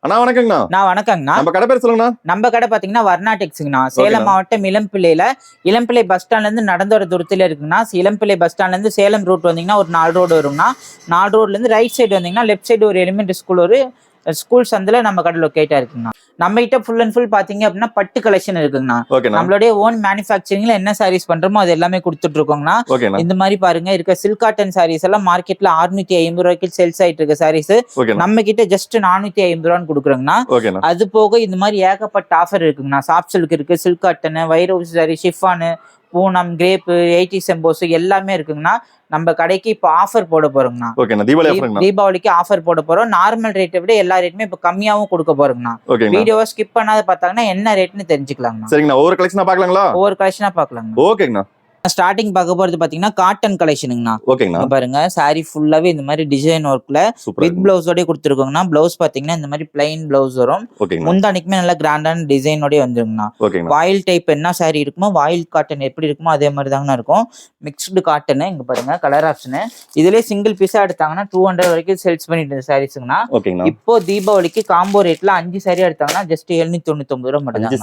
அண்ணா வணக்கங்கண்ணா. நான் வணக்கங்கண்ணா. நம்ம கடை பேர் சொல்லுங்கண்ணா. நம்ம கடை பாத்தீங்கன்னா வர்ணா டெக்ஸுங்கண்ணா. சேலம் மாவட்டம் இளம்பிள்ளை பஸ் ஸ்டாண்ட்ல இருந்து நடந்து வர தூரத்துல இருக்குங்கண்ணா. இளம்பிள்ளை பஸ் ஸ்டாண்ட்ல இருந்து சேலம் ரூட் வந்தீங்கன்னா ஒரு 4 ரோடு வருங்கண்ணா. 4 ரோட்ல இருந்து ரைட் சைடு வந்தீங்கன்னா லெஃப்ட் சைடு ஒரு எலிமெண்டரி ஸ்கூல், ஒரு ஸ்கூல் சந்தில நம்ம கடை லொக்கேட்டா இருக்குங்கண்ணா. நம்ம கிட்ட ஃபுல் அண்ட் ஃபுல் பாத்தீங்க அப்படின்னா பட்டு கலெக்ஷன் இருக்குங்கண்ணா. நம்மளுடைய ஓன் மேனுஃபேக்சரிங்ல என்ன சாரீஸ் பண்றோமோ அது எல்லாமே கொடுத்துட்டு இருக்கோங்கண்ணா. இந்த மாதிரி பாருங்க இருக்க சில்க் காட்டன் சாரீஸ் எல்லாம் மார்க்கெட்ல 650 ரூபாய்க்கு சேல்ஸ் ஆயிட்டு இருக்க சாரீஸ் நம்ம கிட்ட ஜஸ்ட் 450 ரூபான்னு கொடுக்குறோங்கண்ணா. அது போக இந்த மாதிரி ஏகப்பட்ட ஆஃபர் இருக்குங்கண்ணா. சாஃப்ட் சில்க் இருக்கு, சில்க் காட்டன், வைரவுஸ் சாரி, ஷிஃபானு, பூனம், கிரேப்பு, 80 செம்போஸ் எல்லாமே இருக்குங்கண்ணா. நம்ம கடைக்கு இப்போ ஆஃபர் போட போறோம்னா, தீபாவளிக்கு ஆஃபர் போட போறோம். நார்மல் ரேட்டை விட எல்லா ரேட்டுமே இப்போ கம்மியாவும் கொடுக்க போறோம்னா. வீடியோவை ஸ்கிப் பண்ணாத பார்த்தாங்கன்னா என்ன ரேட்னு தெரிஞ்சுக்கலாம். சரிங்கண்ணா, ஒவ்வொரு கலெக்ஷனா பார்க்கலாங்களா? ஒவ்வொரு கலெக்ஷனா பார்க்கலாங்க. ஓகேங்கண்ணா. ஸ்டார்டிங் பார்க்க போறது பாத்தீங்கன்னா காட்டன் கலெக்ஷனுங்கண்ணா. ஓகேங்கண்ணா. பாருங்க சாரி ஃபுல்லாவே இந்த மாதிரி டிசைன் ஒர்க்ல வித் பிளவுஸோட கொடுத்துருக்கோங்கண்ணா. பிளவுஸ் பாத்தீங்கன்னா இந்த மாதிரி பிளைன் பிளவுஸ் வரும். முந்தானிக்குமே நல்ல கிராண்டான டிசைனோட வந்துருங்கண்ணா. வாயில் டைப் என்ன சாரி இருக்குமோ, வாயில் காட்டன் எப்படி இருக்குமோ அதே மாதிரி தாங்கண்ணா இருக்கும். மிக்ஸ்டு காட்டன் இங்க பாருங்க கலர் ஆப்ஷன். இதுலயே சிங்கிள் பீஸா எடுத்தாங்கன்னா 200 வரைக்கும் சேல்ஸ் பண்ணிட்டு இருந்த சாரீஸ்ங்கண்ணா. இப்போ தீபாவளிக்கு காம்போ ரேட்ல 5 சாரி எடுத்தாங்கன்னா ஜஸ்ட் 799 ரூபாய் மட்டும் தான்.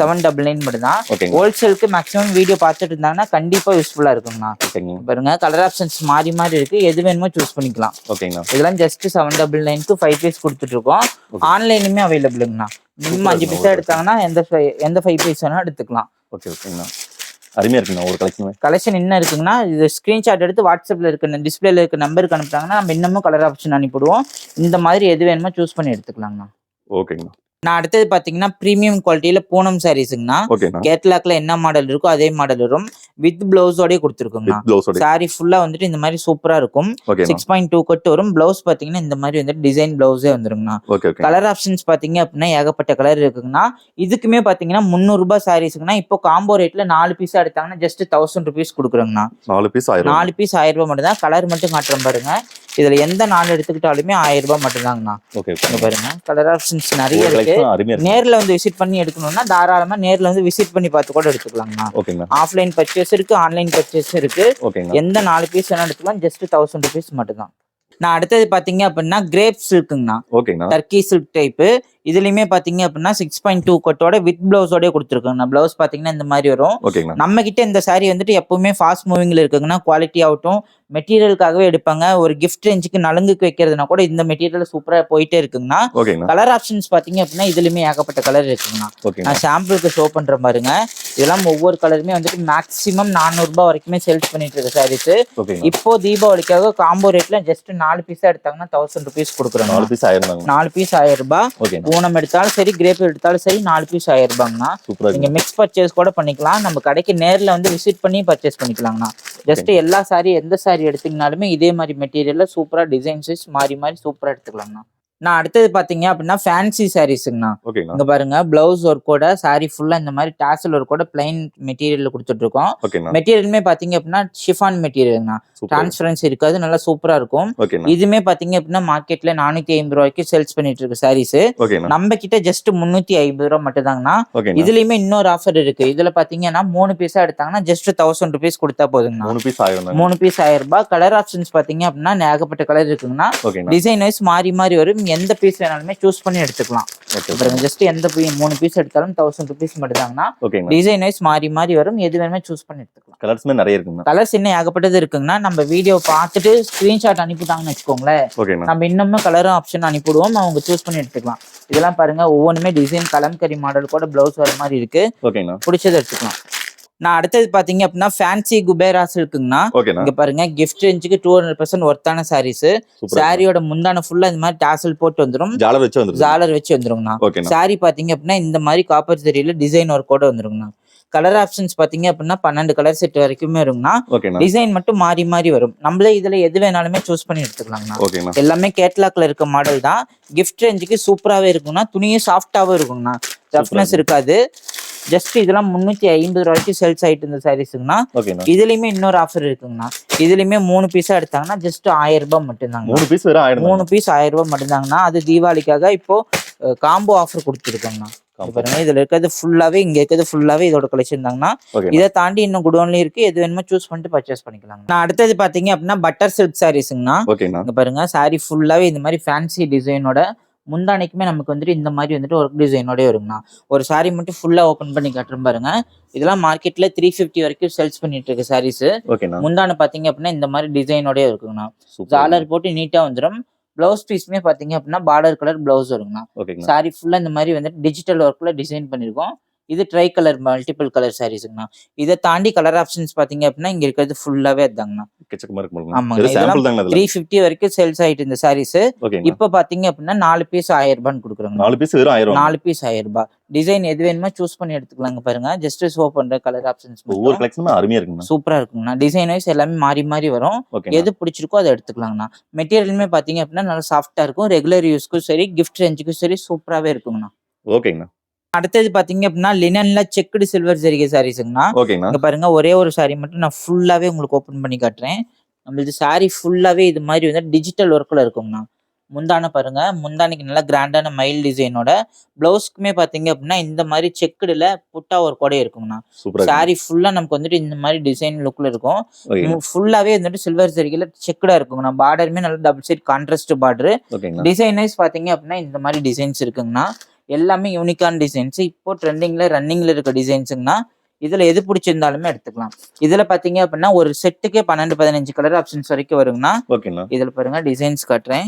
799 மட்டும் தான். ஹோல்சேலுக்கு மேக்ஸிமம் வீடியோ பார்த்துட்டு கண்டிப்பா யூஸ்ஃபுல்லா இருக்குங்கண்ணா. பாருங்க கலர் ஆப்ஷன்ஸ் மாறி மாறி இருக்கு, எது வேணுமோ சூஸ் பண்ணிக்கலாம். இதெல்லாம் ஜஸ்ட் 799 5 பீஸ் கொடுத்துட்டு இருக்கோம். ஆன்லைனுமே அவைலபிளுங்கண்ணா. மினிமம் 5 பீஸா எடுத்தாங்கன்னா எந்த 5 பீஸ் வேணா எடுத்துக்கலாம். அருமையா இருக்குண்ணா. ஒரு கலெக்ஷன் என்ன இருக்குங்கன்னா, இது ஸ்கிரீன்ஷாட் எடுத்து வாட்ஸ்அப்ல இருக்க டிஸ்பிளேல இருக்க நம்பருக்கு அனுப்புறாங்கன்னா நம்ம இன்னமும் கலர் ஆப்ஷன் அனுப்பிடுவோம். இந்த மாதிரி எது வேணுமோ சூஸ் பண்ணி எடுத்துக்கலாங்கண்ணா. ஓகேங்கண்ணா. நான் அடுத்தது பாத்தீங்கன்னா பிரீமியம் குவாலிட்டியில பூனம் சாரீஸ்ங்கண்ணா. கேட்லாக்ல என்ன மாடல் இருக்கோ அதே மாடல் வரும். வித் பிளவுஸோடய கொடுத்துருக்கோங்க. சாரி ஃபுல்லா வந்துட்டு இந்த மாதிரி சூப்பரா இருக்கும். 6.2 கட் வரும். பிளவுஸ் பாத்தீங்கன்னா இந்த மாதிரி வந்துட்டு டிசைன் பிளவுஸே வந்துருங்கண்ணா. கலர் ஆப்ஷன்ஸ் பாத்தீங்க அப்படின்னா ஏகப்பட்ட கலர் இருக்குங்கண்ணா. இதுக்குமே பாத்தீங்கன்னா 300 ரூபாய் சாரீஸ்க்குன்னா இப்போ காம்போ ரேட்ல 4 பீஸா எடுத்தாங்கன்னா ஜஸ்ட் 1000 ருபீஸ் கொடுக்குறோங்கண்ணா. 4 பீஸ் 1000 ரூபாய் மட்டும் தான். கலர் மட்டும் காட்டுறேன் பாருங்க. இதுல எந்த 4 எடுத்துக்கிட்டாலுமே 1000 ரூபாய் மட்டும் தாங்கண்ணா. பாருங்க கலர் ஆப்ஷன்ஸ் நிறைய இருக்கு. நேர்ல வந்து விசிட் பண்ணி எடுக்கணும்னா தாராளமா நேர்ல வந்து விசிட் பண்ணி பார்த்து கூட எடுத்துக்கலாங்கண்ணா. ஆஃப்லைன் பர்ச்சேஸ் இருக்கு, ஆன்லைன் பர்ச்சேஸ் இருக்கு. எந்த 4 பீஸ் வேணா எடுத்துக்கலாம். ஜஸ்ட் 1000 ருபீஸ் மட்டும் தான். நான் அடுத்தது பாத்தீங்க அப்படின்னா கிரேப் சில்க்குங்கண்ணா. Turkey silk type. இதுலயுமே பாத்தீங்க அப்படின்னா 6.2 கட்டோட வித் பிளவுஸோட கொடுத்துருக்காங்க. பிளவுஸ் பாத்தீங்கன்னா இந்த மாதிரி வரும். நம்ம கிட்ட இந்த சாரி வந்துட்டு எப்பவுமே ஃபாஸ்ட் மூவிங்ல இருக்குங்கன்னா குவாலிட்டி ஆகட்டும் மெட்டீரியலுக்காகவே எடுப்பாங்க. ஒரு கிஃப்ட் ரேஞ்சுக்கு நலுங்குக்கு வைக்கிறதுனா கூட இந்த மெட்டீரியல் சூப்பரா போயிட்டே இருக்குங்கண்ணா. கலர் ஆப்ஷன்ஸ் பாத்தீங்க அப்படின்னா இதுலயுமே ஏகப்பட்ட கலர் இருக்குங்கண்ணா. நான் சாம்பிளுக்கு ஷோ பண்ற பாருங்க. இதெல்லாம் ஒவ்வொரு கலருமே வந்துட்டு மேக்ஸிமம் 400 ரூபாய் வரைக்குமே சேல்ஸ் பண்ணிட்டு இருக்க சாரீஸ். இப்போ தீபாவளிக்காக காம்போ ரேட்ல ஜஸ்ட் 4 பீஸா எடுத்தாங்கன்னா 1000 ருபீஸ் கொடுக்குறோம். 4 பீஸ் 1000 ரூபாய். பூனம் எடுத்தாலும் சரி, கிரேப் எடுத்தாலும் சரி 4 பீஸ் 1000 ரூபாங்கண்ணா. நீங்க மிக்ஸ் பர்ச்சேஸ் கூட பண்ணிக்கலாம். நம்ம கடைக்கு நேர்ல வந்து விசிட் பண்ணி பர்ச்சேஸ் பண்ணிக்கலாங்கண்ணா. ஜஸ்ட் எல்லா சாரி எந்த சாரி எடுத்தீங்கனாலுமே இதே மாதிரி மெட்டீரியல்ல சூப்பரா டிசைன்ஸ் மாறி மாறி சூப்பரா எடுத்துக்கலாங்கண்ணா. நான் அடுத்தது பாத்தீங்க அப்படின்னா ஃபேன்சி சாரீஸ்ங்கண்ணா. இங்க பாருங்க பிளவுஸ் ஒர்க்கோட சாரி ஃபுல்லா இந்த மாதிரி டாசல் ஒர்க்கோட பிளைன் மெட்டீரியல் கொடுத்துட்டு இருக்கோம். மெட்டீரியலுமே பாத்தீங்க அப்படின்னா ஷிஃபான் மெட்டீரியல்னா, டிரான்ஸ்பரன்சி இருக்காது, நல்லா சூப்பரா இருக்கும். இதுமே பாத்தீங்க அப்படின்னா மார்க்கெட்ல 450 ரூபாய்க்கு சேல்ஸ் பண்ணிட்டு இருக்கு சாரீஸ். நம்ம கிட்ட ஜஸ்ட் 350 ரூபாய் மட்டும் தாங்கண்ணா. இதுலயுமே இன்னொரு ஆஃபர் இருக்கு. இதுல பாத்தீங்கன்னா 3 பீஸா எடுத்தாங்கன்னா ஜஸ்ட் 1000 ருபீஸ் கொடுத்தா போதுங்கண்ணா. 3 பீஸ் 1000 ரூபாய். கலர் ஆப்ஷன்ஸ் பாத்தீங்க அப்படின்னா ஏகப்பட்ட கலர் இருக்குங்கண்ணா. டிசைன் வைஸ் மாறி மாறி வரும். எந்த பீஸ் வேணாலுமே சூஸ் பண்ணி எடுத்துக்கலாம். ஜஸ்ட் எந்த 3 பீஸ் எடுத்தாலும் 1000 ருபீஸ் மட்டும் தாங்கண்ணா. டிசைன் வைஸ் மாறி மாறி வரும். எது வேணுமே சூஸ் பண்ணி எடுத்துக்கலாம். கலர்ஸ்மே நிறைய இருக்குங்க. கலர்ஸ் இன்னும் ஏகப்பட்டது இருக்குங்கண்ணா. நம்ம வீடியோ பார்த்துட்டு ஸ்கிரீன்ஷாட் அனுப்பிட்டாங்கன்னு வச்சுக்கோங்களேன், நம்ம இன்னமும் கலரும் ஆப்ஷன் அனுப்பிடுவோம். அவங்க சூஸ் பண்ணி எடுத்துக்கலாம். இதெல்லாம் பாருங்க ஒவ்வொன்றுமே டிசைன் கலம்கரி மாடல் கூட பிளவுஸ் வர மாதிரி இருக்கு. பிடிச்சதை எடுத்துக்கலாம். நான் அடுத்தது பாத்தீங்க அப்படின்னா ஃபேன்சி குபேரா சில்க்குங்கண்ணா. இங்க பாருங்க கிஃப்ட் ரேஞ்சுக்கு 200% ஒர்த்தான சாரீஸ். சாரியோட முந்தான ஃபுல்லா இந்த மாதிரி டாசல் போட்டு வந்துரும், ஜாலர் வச்சு வந்துருங்கண்ணா. சாரி பாத்தீங்க அப்படின்னா இந்த மாதிரி காப்பர் ஜரியில டிசைன் ஒர்க்கோட வந்துருங்கண்ணா. கலர் ஆப்ஷன்ஸ் பாத்தீங்க அப்படின்னா 12 கலர் செட் வரைக்குமே வருங்கண்ணா. டிசைன் மட்டும் மாறி மாறி வரும். நம்மளே இதுல எது வேணாலுமே சூஸ் பண்ணி எடுத்துக்கலாங்கண்ணா. எல்லாமே கேட்லாக்ல இருக்க மாடல் தான். கிஃப்ட் ரேஞ்சுக்கு சூப்பராவே இருக்குங்கண்ணா. துணியும் சாஃப்டாவும் இருக்குங்கண்ணா, ரஃப்னஸ் இருக்காது. ஜஸ்ட் இதெல்லாம் 350 ரூபாய்க்கு சேல்ஸ் ஆயிட்டு இருந்த சாரீஸ்ங்கண்ணா. இதுலயுமே இன்னொரு ஆஃபர் இருக்குங்கண்ணா. இதுலயுமே 3 பீஸா எடுத்தாங்கன்னா ஜஸ்ட் 1000 ரூபாய் மட்டும் தாங்க. 3 பீஸ் 1000 ரூபாய் மட்டும் தாங்கண்ணா. அது தீபாவளிக்காக இப்போ காம்போ ஆஃபர் கொடுத்துருக்கோங்கண்ணா. பாருங்க இதுல இருக்கிறது ஃபுல்லாவே, இங்க இருக்கிறது ஃபுல்லாவே இதோட கலெக்ஷன் தாங்கண்ணா. இதை தாண்டி இன்னும் குடோன்லயும் இருக்கு. எது வேணுமோ சூஸ் பண்ணிட்டு பர்ச்சேஸ் பண்ணிக்கலாங்க. நான் அடுத்தது பாத்தீங்க அப்படின்னா பட்டர் சில்க் சாரீஸ்ங்கண்ணா. இங்க பாருங்க சாரி ஃபுல்லாவே இந்த மாதிரி ஃபேன்சி டிசைனோட முந்தானைக்குமே நமக்கு வந்துட்டு இந்த மாதிரி வந்துட்டு ஒர்க் டிசைனோடய வருங்கண்ணா. ஒரு சாரி மட்டும் ஃபுல்லா ஓப்பன் பண்ணி காட்டுறேன் பாருங்க. இதெல்லாம் மார்க்கெட்ல 350 வரைக்கும் சேல்ஸ் பண்ணிட்டு இருக்கு சாரீஸ். முந்தானை பாத்தீங்க அப்படின்னா இந்த மாதிரி டிசைனோடய இருக்குங்கண்ணா. ஜாலர் போட்டு நீட்டா வந்துடும். பிளவுஸ் பீஸ்மே பாத்தீங்க அப்படின்னா பார்டர் கலர் பிளவுஸ் வருங்கண்ணா. சாரி ஃபுல்லா இந்த மாதிரி வந்துட்டு டிஜிட்டல் ஒர்க்ல டிசைன் பண்ணிருக்கோம். இது ட்ரை கலர் மல்டிபிள் கலர் சாரீஸ்ங்கண்ணா. இதை தாண்டி கலர் ஆப்ஷன்ஸ் பாத்தீங்க அப்படின்னா இங்க இருக்கிறது ஃபுல்லாவே அதாங்கண்ணா. ஆமாங்க, 350 வரைக்கும் சேல்ஸ் ஆயிட்டு இந்த சாரீஸ். இப்ப பாத்தீங்க அப்படின்னா 4 பீஸ் 1000 ரூபான்னு கொடுக்குறாங்க. 4 பீஸ் வெறும் 1000. 4 பீஸ் 1000 ரூபாய். டிசைன் எது வேணுமோ சூஸ் பண்ணி எடுத்துக்கலாங்க பாருங்க. ஜஸ்ட் ஷோ பண்ற கலர் ஆப்ஷன்ஸ் ஒவ்வொரு கலெக்ஷனும் அருமையா இருக்குங்க. சூப்பரா இருக்குங்கண்ணா. டிசைன் வைஸ் எல்லாமே மாறி மாறி வரும். எது பிடிச்சிருக்கோ அதை எடுத்துக்கலாங்கண்ணா. மெட்டீரியலுமே பாத்தீங்க அப்படின்னா நல்லா சாஃப்டா இருக்கும். ரெகுலர் யூஸ்க்கும் சரி, கிஃப்ட் ரேஞ்சுக்கும் சரி சூப்பராவே இருக்குங்கண்ணா. ஓகேங்கண்ணா. அடுத்தது பாத்தீங்க அப்படின்னா லினன்ல செக்குடு சில்வர் ஜரிகை சாரீஸ்ங்கண்ணா. இங்க பாருங்க, ஒரே ஒரு சாரி மட்டும் நான் ஃபுல்லாவே உங்களுக்கு ஓபன் பண்ணி காட்டுறேன். நம்மளுக்கு சாரி ஃபுல்லாவே இது மாதிரி வந்து டிஜிட்டல் ஒர்க்ல இருக்குங்கண்ணா. முந்தான பாருங்க, முந்தானைக்கு நல்லா கிராண்டான மயில் டிசைனோட. பிளவுஸ்க்குமே பாத்தீங்க அப்படின்னா இந்த மாதிரி செக்குடுல புட்டா ஒர்க்கோட இருக்குங்கண்ணா. சாரி ஃபுல்லா நமக்கு வந்துட்டு இந்த மாதிரி டிசைன் லுக்ல இருக்கும். ஃபுல்லாவே வந்துட்டு சில்வர் ஜரிகைல செக்குடா இருக்குங்கண்ணா. பார்டருமே நல்லா double side contrast border. Design wise பாத்தீங்க அப்படின்னா இந்த மாதிரி டிசைன்ஸ் இருக்குங்கண்ணா. எல்லாமே யூனிக்கான டிசைன்ஸ். இப்போ ட்ரெண்டிங்ல ரன்னிங்ல இருக்க டிசைன்ஸுங்கண்ணா. இதுல எது பிடிச்சிருந்தாலுமே எடுத்துக்கலாம். இதுல பாத்தீங்க அப்படின்னா ஒரு செட்டுக்கே 12-15 கலர் ஆப்ஷன்ஸ் வரைக்கும் வருங்கண்ணா. இதுல பாருங்க டிசைன்ஸ் காட்டுறேன்.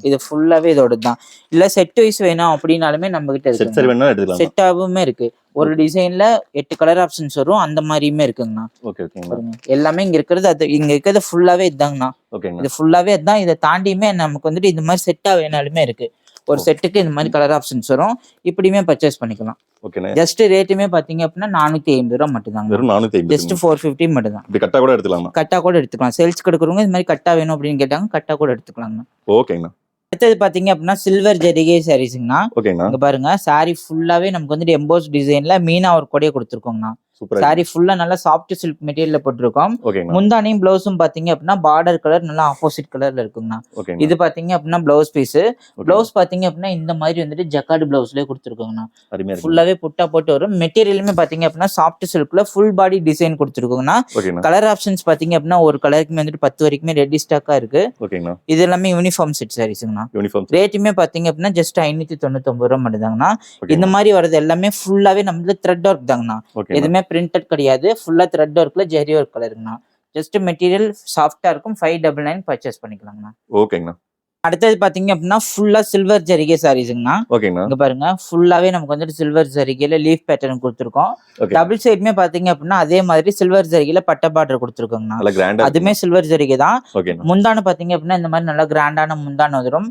இது ஃபுல்லாவே இதோட தான். இல்ல செட் வைஸ் வேணும் அப்படின்னாலுமே நம்ம கிட்ட இருக்கு. செட்டாவுமே இருக்கு. ஒரு டிசைன்ல 8 கலர் ஆப்ஷன்ஸ் வரும். அந்த மாதிரியுமே இருக்குங்கண்ணா. எல்லாமே இங்க இருக்கிறது அது. இங்க இருக்கிறது ஃபுல்லாவே இதுதாங்கண்ணா. இது ஃபுல்லாவே இதுதான். இதை தாண்டியுமே நமக்கு வந்துட்டு இந்த மாதிரி செட்டா வேணாலுமே இருக்கு. ஒரு செட்டுக்கு இந்த மாதிரி கலர் ஆப்ஷன்ஸ் வரும். இப்படியுமே பர்ச்சேஸ் பண்ணிக்கலாம். ஜஸ்ட் ரேட்டுமே பாத்தீங்க அப்படின்னா 450 ரூபாய் மட்டும் தான். ஜஸ்ட் 450 மட்டும் தான். கட்டா கூட எடுத்துக்கலாம். கட்டா கூட எடுத்துக்கலாம். சேல்ஸ் கொடுக்குறவங்க இந்த மாதிரி கட்டா வேணும் அப்படின்னு கேட்டாங்க, கட்டா கூட எடுத்துக்கலாம். ஓகேங்கண்ணா. அடுத்தது பாத்தீங்க அப்படின்னா சில்வர் ஜரிகை சாரீஸ்ங்கண்ணா. இங்க பாருங்க, சாரி ஃபுல்லாவே நமக்கு வந்துட்டு எம்போஸ் டிசைன்ல மீனா ஒர்க் கூட கொடுத்துருக்கோங்கண்ணா. சாரி ஃபுல்லா நல்லா சாஃப்ட் சில்க் மெட்டீரியல்ல போட்டிருக்கோம். முந்தானையும் பிளவுஸும் பாத்தீங்க அப்படின்னா பார்டர் கலர் நல்லா ஆப்போசிட் கலர்ல இருக்குங்கண்ணா. இது பாத்தீங்க அப்படின்னா பிளவுஸ் பீஸ். பிளவுஸ் பாத்தீங்க அப்படின்னா இந்த மாதிரி வந்துட்டு ஜக்கார்டு பிளவுஸ்லயே கொடுத்துருக்கோங்கண்ணா. ஃபுல்லாவே புட்டா போட்டு வரும். மெட்டீரியலுமே பாத்தீங்க அப்படின்னா சாஃப்ட் சில்க்ல ஃபுல் பாடி டிசைன் கொடுத்துருக்கோங்கண்ணா. கலர் ஆப்ஷன்ஸ் பாத்தீங்க அப்படின்னா ஒரு கலருக்குமே வந்துட்டு 10 வரைக்குமே ரெடி ஸ்டாக்கா இருக்கு. இது எல்லாமே யூனிஃபார்ம் செட் சாரீஸ்ங்கண்ணா. ரேட்டுமே பாத்தீங்க அப்படின்னா ஜஸ்ட் 599 ரூபாய் மட்டும் தாங்கண்ணா. இந்த மாதிரி வரது எல்லாமே ஃபுல்லாவே நம்மளுக்கு த்ரெட் ஒர்க் தாங்கண்ணா. எதுவுமே பிரிண்டட் கிடையாது. ஃபுல்லா த்ரெட் ஒர்க்ல ஜெரி ஒர்க் கலருங்கண்ணா. ஜஸ்ட் மெட்டீரியல் சாஃப்டா இருக்கும். 599 பர்ச்சேஸ் பண்ணிக்கலாங்கண்ணா. ஓகேங்கண்ணா. அடுத்தது பாத்தீங்க அப்படின்னா ஃபுல்லா சில்வர் ஜரிகை சாரீஸ்ங்கண்ணா. இங்க பாருங்க, ஃபுல்லாவே நமக்கு வந்துட்டு சில்வர் ஜரிகையில லீஃப் பேட்டர்ன் கொடுத்துருக்கோம். டபுள் சைடுமே பாத்தீங்க அப்படின்னா அதே மாதிரி சில்வர் ஜரிகையில பட்டை பார்டர் கொடுத்துருக்கோங்கண்ணா. அதுமே சில்வர் ஜரிகை தான். முந்தான பாத்தீங்க அப்படின்னா இந்த மாதிரி நல்லா கிராண்டான முந்தான வரும்.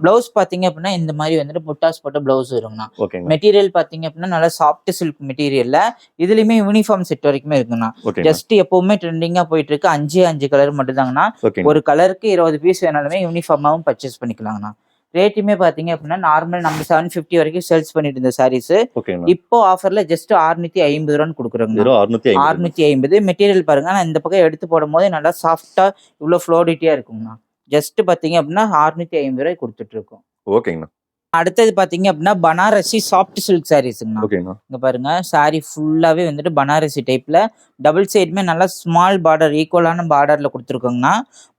பிளவுஸ் பாத்தீங்க அப்படின்னா இந்த மாதிரி வந்துட்டு புட்டாஸ் போட்ட பிளவுஸ் வருங்கண்ணா. மெட்டீரியல் பாத்தீங்க அப்படின்னா நல்லா சாஃப்ட் சில்க் மெட்டீரியல்ல. இதுலயுமே யூனிஃபார்ம் செட் வரைக்குமே இருக்குங்கண்ணா. ஜஸ்ட் எப்பவுமே ட்ரெண்டிங்கா போயிட்டு இருக்கு 5 கலர் மட்டும் தாங்கண்ணா. ஒரு கலருக்கு 20 பீஸ் வேணாலுமே யூனிஃபார்மாவும் பர்ச்சேஸ் பண்ணிக்கலாங்கண்ணா. ரேட்டுமே பாத்தீங்க அப்படின்னா நார்மல் நம்ம 750 வரைக்கும் சேல்ஸ் பண்ணிட்டு இருந்த சாரீஸ் இப்போ ஆஃபர்ல ஜஸ்ட் 650 ரூபான்னு கொடுக்குறோங்க. 650. மெட்டீரியல் பாருங்க, நான் இந்த பக்கம் எடுத்து போடும் போது நல்லா சாஃப்டா இவ்வளவு ஃப்ளோடிட்டியா இருக்குங்கண்ணா. ஜஸ்ட் பாத்தீங்க அப்படின்னா 650 ரூபாய் கொடுத்துட்டு இருக்கோம். ஓகேங்கண்ணா. அடுத்தது பாத்தீங்க அப்படின்னா பனாரசி சாஃப்ட் சில்க் சாரீஸ்ங்கண்ணா. இங்க பாருங்க, சாரி ஃபுல்லாவே வந்துட்டு பனாரசி டைப்ல டபுள் சைடுமே நல்லா ஸ்மால் பார்டர் ஈக்குவலான பார்டர்ல கொடுத்துருக்கோங்கண்ணா.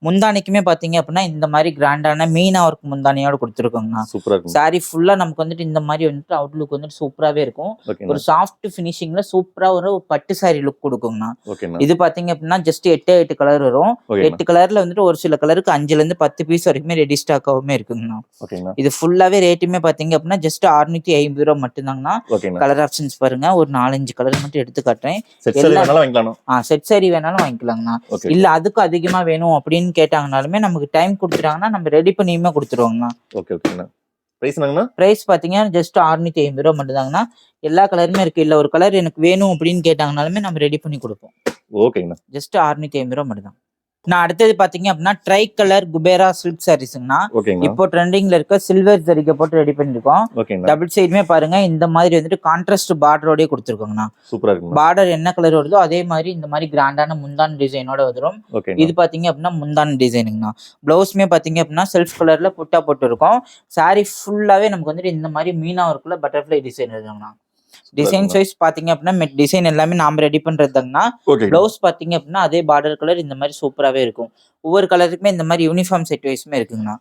முந்தானிக்குமே பாத்தீங்க அப்படின்னா இந்த மாதிரி கிராண்டான மீனா ஒர்க் முந்தானியோட கொடுத்துருக்கோங்கண்ணா. சாரி ஃபுல்லா நமக்கு வந்துட்டு இந்த மாதிரி வந்துட்டு அவுட்லுக் வந்துட்டு சூப்பராவே இருக்கும். ஒரு சாஃப்ட் பினிஷிங்ல சூப்பரா ஒரு பட்டு சாரி லுக் கொடுக்குங்கண்ணா. இது பாத்தீங்க அப்படின்னா ஜஸ்ட் 8 கலர் வரும். 8 கலர்ல வந்துட்டு ஒரு சில கலருக்கு 5-10 பீஸ் வரைக்குமே ரெடி ஸ்டாக்காவுமே இருக்குங்கண்ணா. இது ஃபுல்லாவே ரேட்டுமே பாத்தீங்க அப்படின்னா ஜஸ்ட் 650 ரூபாய் மட்டும் தாங்கண்ணா. கலர் ஆப்ஷன்ஸ் பாருங்க, ஒரு 4-5 கலர் மட்டும் எடுத்து காட்டுறேன். செட் சாரி வேணாலும் வாங்கிக்கலாங்கண்ணா. இல்ல அதுக்கு அதிகமா வேணும் அப்படின்னு கேட்டாங்கனாலுமே நமக்கு டைம் கொடுத்துட்டாங்கன்னா நம்ம ரெடி பண்ணியுமே கொடுத்துருவாங்கண்ணா. பிரைஸ் பாத்தீங்கன்னா ஜஸ்ட் 650 ரூபாய் மட்டும் தாங்கண்ணா. எல்லா கலருமே இருக்கு. இல்ல ஒரு கலர் எனக்கு வேணும் அப்படின்னு கேட்டாங்கனாலுமே நம்ம ரெடி பண்ணி கொடுப்போம். ஓகேங்கண்ணா. ஜஸ்ட் 650 ரூபாய் மட்டும் தான். நான் அடுத்தது பாத்தீங்க அப்படின்னா ட்ரை கலர் குபேரா சில்க் சாரீஸ்ங்கண்ணா. இப்போ ட்ரெண்டிங்ல இருக்க சில்வர் ஜரிகை போட்டு ரெடி பண்ணிருக்கோம். டபுள் சைடுமே பாருங்க இந்த மாதிரி வந்துட்டு கான்ட்ராஸ்ட் பார்டரோடய கொடுத்துருக்கோங்கண்ணா. பார்டர் என்ன கலர் வருதோ அதே மாதிரி இந்த மாதிரி கிராண்டான முந்தான டிசைனோட வந்துடும். இது பாத்தீங்க அப்படின்னா முந்தான டிசைனுங்கண்ணா. பிளவுஸ்மே பாத்தீங்க அப்படின்னா செல்ஃப் கலர்ல புட்டா போட்டு இருக்கும். சாரி ஃபுல்லாவே நமக்கு வந்துட்டு இந்த மாதிரி மீனா ஒர்க்ல பட்டர்ஃபிளை டிசைன் இருக்குங்கண்ணா. ஜஸ்ட் பாத்தீங்க அப்படின்னா 650 ரூபாய் மட்டும் தாங்கண்ணா. 650 ரூபாய் மட்டும் தான். டிசைன் வைஸ் பாத்தீங்க அப்படின்னா டிசைன் எல்லாமே நாம ரெடி பண்றதுங்கன்னா பிளவுஸ் பாத்தீங்க அப்படின்னா அதே பார்டர் கலர் இந்த மாதிரி சூப்பராகவே இருக்கும். ஒவ்வொரு கலருக்குமே இந்த மாதிரி யூனிஃபார்ம் செட் வைஸுமே இருக்குங்கண்ணா.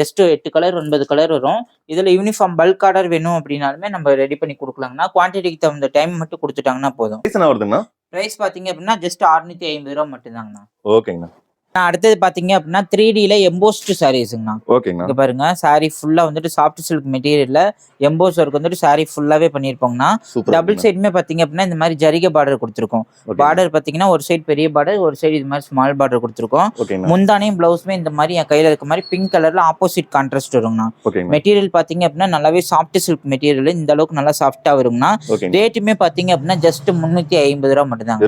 ஜஸ்ட் 8 கலர் 9 கலர் வரும். இதுல யூனிஃபார்ம் பல்க் ஆர்டர் வேணும் அப்படின்னாலுமே நம்ம ரெடி பண்ணி கொடுக்கலாங்கண்ணா. குவான்டிட்டிக்கு தகுந்த டைம் மட்டும் கொடுத்துட்டாங்கன்னா போதும். பிரைஸ் பாத்தீங்க அப்படின்னா ஜஸ்ட் 650 ரூபா மட்டும்தாங்கண்ணா. ஓகேங்கண்ணா. அடுத்தது பாத்தீங்க அப்படின்னா 3Dல எம்போஸ்ட் சாரீஸ்ங்கண்ணா. இங்க பாருங்க சாரி ஃபுல்லா வந்துட்டு சாஃப்ட் சில்க் மெட்டீரியல்ல எம்போஸ் ஒர்க் வந்துட்டு சாரி ஃபுல்லாவே பண்ணிருப்போம்னா டபுள் சைடுமே பாத்தீங்க அப்படின்னா இந்த மாதிரி ஜரிகை பார்டர் கொடுத்துருக்கோம். பார்டர் பாத்தீங்கன்னா ஒரு சைடு பெரிய பார்டர், ஒரு சைடு இது மாதிரி ஸ்மால் பார்டர் கொடுத்துருக்கோம். முந்தானையும் பிளவுஸ்மே இந்த மாதிரி என் கையில இருக்க மாதிரி பிங்க் கலர்ல ஆப்போசிட் கான்ட்ராஸ்ட் வருங்கண்ணா. மெட்டீரியல் பாத்தீங்க அப்படின்னா நல்லாவே சாஃப்ட் சில்க் மெட்டீரியல், இந்த அளவுக்கு நல்லா சாஃப்டா வருங்கண்ணா. ரேட்டுமே பாத்தீங்க அப்படின்னா ஜஸ்ட் 350 ரூபா மட்டும் தான்.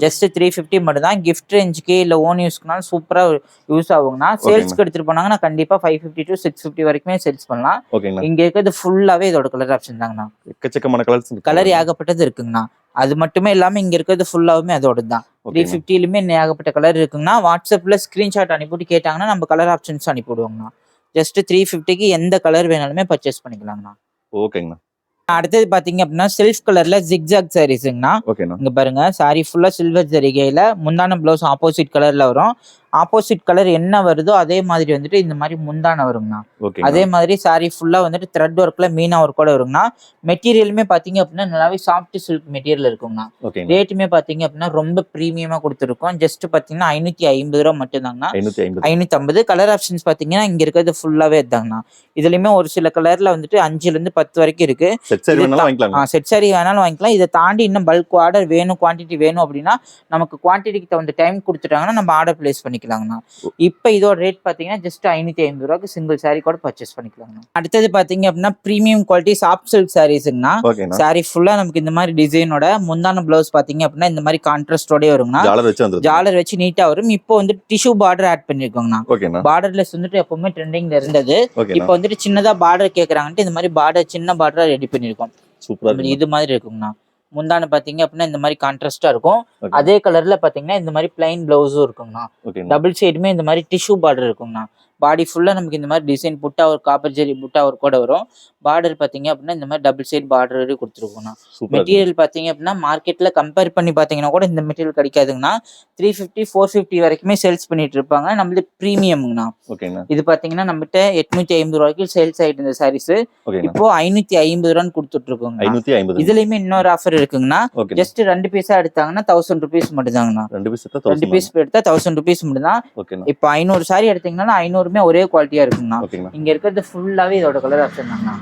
ஜஸ்ட் 350 மட்டும் தான். கிஃப்ட் ரேஞ்சுக்கு இல்ல ஓன் யூஸ்க்குனாலும் சூப்பரா யூஸ் ஆகுங்கண்ணா. சேல்ஸ்க்கு எடுத்துட்டு போனாங்கன்னா கண்டிப்பா 550 to 650 வரைக்குமே சேல்ஸ் பண்ணலாம். இங்க இருக்கிறது ஃபுல்லாவே இதோட கலர் ஆப்ஷன் தாங்கண்ணா. எக்கச்சக்கமான கலர் ஏகப்பட்டது இருக்குங்கண்ணா. அது மட்டுமே இல்லாம இங்க இருக்கிறது ஃபுல்லாவுமே அதோட தான். 350லயுமே ஏகப்பட்ட கலர் இருக்குங்கண்ணா. வாட்ஸ்அப்ல ஸ்கிரீன்ஷாட் அனுப்பிட்டு கேட்டாங்கன்னா நம்ம கலர் ஆப்ஷன்ஸ் அனுப்பிவிடுவோங்கண்ணா. ஜஸ்ட் 350க்கு எந்த கலர் வேணாலுமே பர்ச்சேஸ் பண்ணிக்கலாங்கண்ணா. ஓகேங்கண்ணா. அடுத்தது பாத்தீங்க அப்படின்னா செல்ஃப் கலர்ல ஜிக்ஜாக் சாரீஸ்ங்கண்ணா. இங்க பாருங்க சாரி ஃபுல்லா சில்வர் ஜரிகையில முந்தான பிளவுஸ் ஆப்போசிட் கலர்ல வரும். ஆப்போசிட் கலர் என்ன வருதோ அதே மாதிரி வந்துட்டு இந்த மாதிரி முந்தான வருங்கண்ணா. அதே மாதிரி சாரி ஃபுல்லா வந்துட்டு த்ரெட் ஒர்க்ல மீனா ஒர்க்கோட வருங்கண்ணா. மெட்டீரியலுமே பாத்தீங்க அப்படின்னா நல்லாவே சாஃப்ட் சில்க் மெட்டீரியல் இருக்குங்கண்ணா. ரேட்டுமே பாத்தீங்க அப்படின்னா ரொம்ப பிரீமியமா கொடுத்துருக்கோம். ஜஸ்ட் பாத்தீங்கன்னா 550 ரூபா மட்டும் தாங்கண்ணா. 550. கலர் ஆப்ஷன்ஸ் பாத்தீங்கன்னா இங்க இருக்கிறது ஃபுல்லாவே தாங்கண்ணா. இதுலயுமே ஒரு சில கலர்ல வந்துட்டு 5ல இருந்து 10 வரைக்கும் இருக்கு. செட் சாரி வேணாலும் வாங்கிக்கலாம். இதை தாண்டி இன்னும் பல்க் ஆர்டர் வேணும், குவான்டிட்டி வேணும் அப்படின்னா நமக்கு குவான்டிட்டிக்கு தகுந்த டைம் கொடுத்துட்டாங்கன்னா நம்ம ஆர்டர் பிளேஸ் பண்ணிக்கலாங்கண்ணா. இப்ப இதோட ரேட் பாத்தீங்கன்னா ஜஸ்ட் 550 ரூபாய்க்கு சிங்கிள் சாரி கூட பர்ச்சேஸ் பண்ணிக்கலாங்கண்ணா. அடுத்தது பாத்தீங்க அப்படின்னா பிரீமியம் குவாலிட்டி சாஃப்ட் சில்க் சாரீஸ்ங்கண்ணா. சாரி ஃபுல்லா நமக்கு இந்த மாதிரி டிசைனோட முந்தான பிளவுஸ் பாத்தீங்க அப்படின்னா இந்த மாதிரி கான்ட்ராஸ்டோட வருங்கண்ணா. ஜாலர் வச்சு நீட்டா வரும். இப்போ வந்து டிஷ்யூ பார்டர் ஆட் பண்ணிருக்கோங்கண்ணா. பார்டர்லெஸ் வந்துட்டு எப்பவுமே ட்ரெண்டிங்ல இருந்தது. இப்போ வந்துட்டு சின்னதா பார்டர் கேக்குறாங்கன்ட்டு இந்த மாதிரி பார்டர் சின்ன பார்டரா ரெடி பண்ணிருக்கோம். இது மாதிரி இருக்குங்கண்ணா. முந்தான பாத்தீங்க அப்படின்னா இந்த மாதிரி கான்ட்ராஸ்டா இருக்கும். அதே கலர்ல பாத்தீங்கன்னா இந்த மாதிரி பிளைன் பிளவுஸும் இருக்குங்கண்ணா. டபுள் சைடுமே இந்த மாதிரி டிஷ்யூ பார்டர் இருக்குங்கண்ணா. பாடி ஃபுல்லா நமக்கு இந்த மாதிரி டிசைன் புட்டா ஒரு காப்பர் ஜெரி புட்டா ஒரு கூட வரும். பார்டர் பாத்தீங்க அப்படின்னா இந்த மாதிரி டபுள் சைடு பார்டர் கொடுத்துருக்கோம்ண்ணா. மெட்டீரியல் பாத்தீங்க அப்படின்னா மார்க்கெட்ல கம்பேர் பண்ணி பாத்தீங்கன்னா கூட இந்த மெட்டீரியல் கிடைக்காதுங்கண்ணா. 350 450 வரைக்குமே சேல்ஸ் பண்ணிட்டு இருப்பாங்க. நம்மளுக்கு பிரீமியம்ங்கண்ணா. இது பாத்தீங்கன்னா நம்மகிட்ட 850 ரூபாய்க்கு சேல்ஸ் ஆயிட்டு இந்த சாரீஸ் இப்போ 550 ரூபான்னு கொடுத்துட்டு இருக்கோங்க. இதுலயுமே இன்னொரு ஆஃபர் இருக்குங்கண்ணா. ஜஸ்ட் 2 பீஸா எடுத்தாங்கன்னா 1000 rupees மட்டும் தாங்கண்ணா. 2 பீஸ் எடுத்தா 1000 rupees மட்டும் தான். இப்போ 500 சாரி எடுத்தீங்கன்னா 500 ஒரே குவாலிட்டியா இருக்குங்கண்ணா. இங்க இருக்கிறது ஃபுல்லாவே இதோட கலர் ஆப்ஷன் தாங்கண்ணா.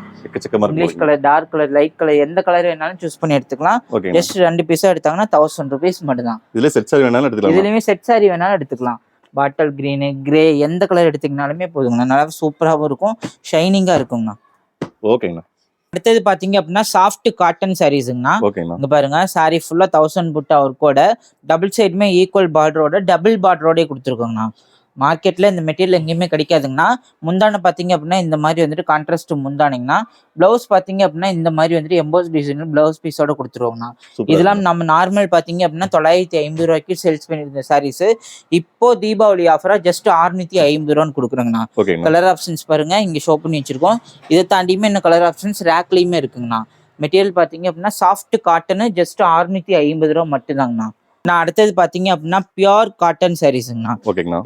English colour, dark colour, light colour எந்த கலர் வேணாலும் சூஸ் பண்ணி எடுத்துக்கலாம். ஜஸ்ட் 2 பீஸா எடுத்தாங்கன்னா 1000 rupees மட்டும் தான். இதுலயுமே செட் சாரி வேணாலும் எடுத்துக்கலாம். பாட்டில் கிரீனு, கிரே எந்த கலர் எடுத்தீங்கனாலுமே போதுங்கண்ணா. நல்லா சூப்பராகவும் இருக்கும், ஷைனிங்கா இருக்குங்கண்ணா. ஓகேங்கண்ணா. அடுத்தது பாத்தீங்க அப்படின்னா சாஃப்ட் காட்டன் சாரீஸ்ங்கண்ணா. இங்க பாருங்க சாரி ஃபுல்லா 1000 புட்டா ஒர்க்கோட டபுள் சைடுமே ஈக்குவல் பார்டரோட டபுள் பார்டரோட கொடுத்துருக்கோங்கண்ணா. மார்க்கெட்ல இந்த மெட்டீரியல் எங்கேயுமே கிடைக்காதுங்கண்ணா. முந்தானை பாத்தீங்க அப்படின்னா இந்த மாதிரி வந்துட்டு கான்ட்ராஸ்ட் முந்தானைங்கண்ணா. பிளவுஸ் பாத்தீங்க அப்படின்னா இந்த மாதிரி வந்துட்டு எம்போஸ் டிசைன் பிளவுஸ் பீஸோட கொடுத்துருவோங்கண்ணா. இதெல்லாம் நம்ம நார்மல் பாத்தீங்க அப்படின்னா 950 ரூபாய்க்கு சேல்ஸ் பண்ணிருந்த சாரீஸ் இப்போ தீபாவளி ஆஃபரா ஜஸ்ட் 650 ரூபான்னு கொடுக்குறோங்கண்ணா. கலர் ஆப்ஷன்ஸ் பாருங்க இங்க ஷோ பண்ணி வச்சிருக்கோம். இதை தாண்டியுமே இன்னும் கலர் ஆப்ஷன்ஸ் ரேக்லயுமே இருக்குங்கண்ணா. மெட்டீரியல் பாத்தீங்க அப்படின்னா சாஃப்ட் காட்டன் ஜஸ்ட் 650 ரூபா மட்டும் தாங்கண்ணா. நான் அடுத்தது பாத்தீங்க அப்படின்னா பியூர் காட்டன் சாரீஸ்ங்கண்ணா.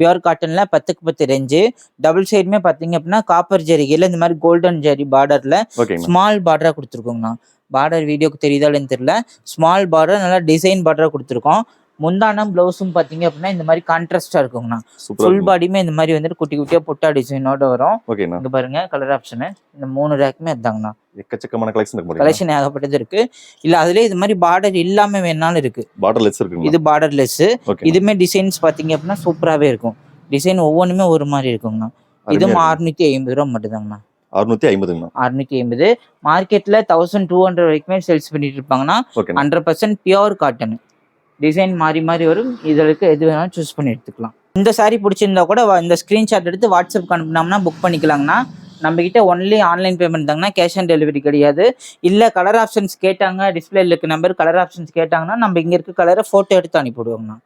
பியூர் காட்டன்ல 10க்கு 10 ரேஞ்சு டபுள் சைடுமே பாத்தீங்க அப்படின்னா காப்பர் ஜரிகையில இந்த மாதிரி கோல்டன் ஜரி பார்டர்ல ஸ்மால் பார்டரா கொடுத்துருக்கோங்கண்ணா. பார்டர் வீடியோக்கு தெரியுதான்னு தெரியல. ஸ்மால் பார்டர் நல்லா டிசைன் பார்டரா கொடுத்துருக்கோம். முந்தானம் பிளவுஸும் பாத்தீங்க அப்படின்னா இந்த மாதிரி கான்ட்ராஸ்டா இருக்குங்கண்ணா. ஃபுல் பாடியுமே இந்த மாதிரி வந்துட்டு குட்டி குட்டியா புட்டா டிசைனோட வரும். இங்க பாருங்க கலர் ஆப்ஷன் இந்த 3 ரேக்குமே அதாங்கண்ணா. எக்கச்சக்கமான கலெக்ஷன் ஏகப்பட்டது இருக்கு. இல்ல அதுலயே இது மாதிரி பார்டர் இல்லாம வேணாலும் இருக்கு. இது பார்டர்லெஸ். இதுமே டிசைன்ஸ் பாத்தீங்க அப்படின்னா சூப்பராவே இருக்கும். டிசைன் ஒவ்வொன்றுமே ஒரு மாதிரி இருக்குங்கண்ணா. இதுவும் 650 ரூபா மட்டும் தாங்கண்ணா. 650. மார்க்கெட்ல 1200 வரைக்குமே சேல்ஸ் பண்ணிட்டு இருப்பாங்கன்னா 100% பியூர் காட்டன். டிசைன் மாறி மாறி வரும். இதற்கு எது வேணாலும் சூஸ் பண்ணி எடுத்துக்கலாம். இந்த சாரி பிடிச்சிருந்தா கூட இந்த ஸ்கிரீன்ஷாட் எடுத்து வாட்ஸ்அப் அனுப்பினோம்னா புக் பண்ணிக்கலாங்கண்ணா. நம்ம கிட்ட ஒன்லி ஆன்லைன் பேமெண்ட் தாங்கண்ணா. கேஷ் ஆன் டெலிவரி கிடையாது. இல்ல கலர் ஆப்ஷன்ஸ் கேட்டாங்க, டிஸ்பிளேல இருக்க நம்பர் கலர் ஆப்ஷன்ஸ் கேட்டாங்கன்னா நம்ம இங்க இருக்க கலரை போட்டோ எடுத்து அனுப்பிவிடுவோங்கண்ணா.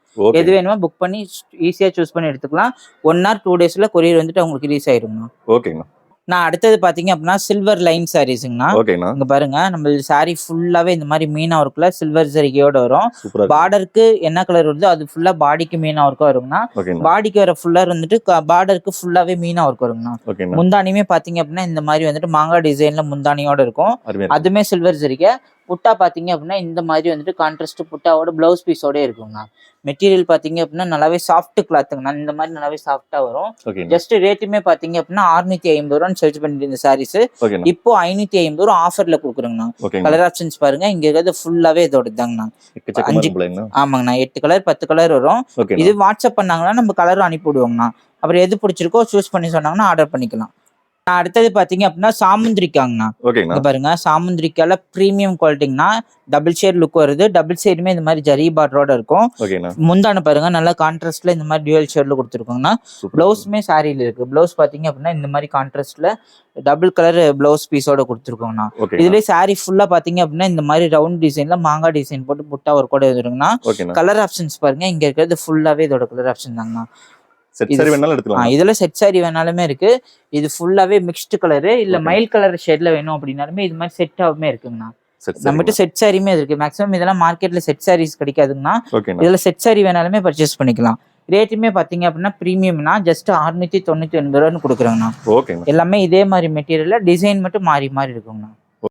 எது வேணுமோ புக் பண்ணி ஈஸியா சூஸ் பண்ணி எடுத்துக்கலாம். 1 or 2 daysல கொரியர் வந்துட்டு உங்களுக்கு ரீச் ஆயிருங்கண்ணா. ஓகேங்கண்ணா. நான் அடுத்தது பாத்தீங்க அப்படின்னா சில்வர் லைன் சாரீஸ்ங்கண்ணா. ஓகேண்ணா. இங்க பாருங்க நம்ம சாரி ஃபுல்லாவே இந்த மாதிரி மீனா ஒர்க்ல சில்வர் சரிகையோட வரும். சூப்பரா பார்டருக்கு என்ன கலர் வருதோ அது ஃபுல்லா பாடிக்கு மீனா ஒர்க்கா வருங்கண்ணா. பாடிக்கு வர ஃபுல்லா வந்துட்டு பார்டருக்கு ஃபுல்லாவே மீனா ஒர்க் வருங்கண்ணா. முந்தானியுமே பாத்தீங்க அப்படின்னா இந்த மாதிரி வந்துட்டு மாங்காய் டிசைன்ல முந்தானியோட இருக்கும். அதுமே சில்வர் சரிகை. புட்டா பாத்தீங்க அப்படின்னா இந்த மாதிரி வந்துட்டு கான்ட்ராஸ்ட் புட்டாவோட பிளவுஸ் பீஸோட இருக்குங்கண்ணா. மெட்டீரியல் பாத்தீங்க அப்படின்னா நல்லாவே சாஃப்ட் கிளாத்துங்கண்ணா. இந்த மாதிரி நல்லாவே சாஃப்டா வரும். ஜஸ்ட் ரேட்டுமே பாத்தீங்க அப்படின்னா 650 ரூபான்னு சர்ச் பண்ணிட்டு இருந்த சாரீஸ் இப்போ 550 ரூபா ஆஃபர்ல கொடுக்குறோங்கண்ணா. கலர் ஆப்ஷன்ஸ் பாருங்க, இங்க இருக்கிறது ஃபுல்லாவே இதோட தாங்கண்ணா. 5 ஆமாங்கண்ணா 8 கலர் 10 கலர் வரும். இது வாட்ஸ்அப் பண்ணாங்கன்னா நம்ம கலரும் அனுப்பி விடுவோங்கண்ணா. அப்புறம் எது பிடிச்சிருக்கோ சூஸ் பண்ணி சொன்னாங்கன்னா ஆர்டர் பண்ணிக்கலாம். அடுத்தது பாத்தீங்க அப்படின்னா சாமுந்திரிக்காங்கண்ணா. பாருங்க சாமுந்திரிக்கால பிரீமியம் குவாலிட்டிங்கண்ணா. டபுள் ஷேட் லுக் வருது. டபுள் ஷேடுமே இந்த மாதிரி ஜரி பார்டரோட இருக்கும். முந்தான பாருங்க நல்லா கான்ட்ராஸ்ட்ல இந்த மாதிரி டியூவல் ஷேட்ல கொடுத்துருக்கோங்கண்ணா. பிளவுஸ்மே சாரியில இருக்கு. பிளவுஸ் பாத்தீங்க அப்படின்னா இந்த மாதிரி கான்ட்ராஸ்ட்ல டபுள் கலர் பிளவுஸ் பீஸோட கொடுத்துருக்கோங்கண்ணா. இதுலயே சாரி ஃபுல்லா பாத்தீங்க அப்படின்னா இந்த மாதிரி ரவுண்ட் டிசைன்ல மாங்காய் டிசைன் போட்டு புட்டா ஒரு கூட வந்துருங்கண்ணா. கலர் ஆப்ஷன்ஸ் பாருங்க, இங்க இருக்கிறது ஃபுல்லாவே இதோட கலர் ஆப்ஷன் தாங்கண்ணா. இதுல செட் சாரி வேணாலுமே இருக்கு. இது ஃபுல்லாவே மிக்ஸ்டு கலரு இல்ல மைல் கலர் ஷேட்ல வேணும் அப்படின்னாலுமே இது மாதிரி செட்டாவுமே இருக்குங்கண்ணா. நம்மகிட்ட செட் சாரியுமே இருக்கு. மேக்ஸிமம் இதெல்லாம் மார்க்கெட்ல செட் சாரீஸ் கிடைக்காதுங்கண்ணா. இதுல செட் சாரி வேணாலுமே பர்ச்சேஸ் பண்ணிக்கலாம். ரேட்டுமே பாத்தீங்க அப்படின்னா பிரீமியம்னா ஜஸ்ட் 699 ரூபான்னு கொடுக்குறாங்கண்ணா. எல்லாமே இதே மாதிரி மெட்டீரியல்ல டிசைன் மட்டும் மாறி மாறி இருக்குங்கண்ணா.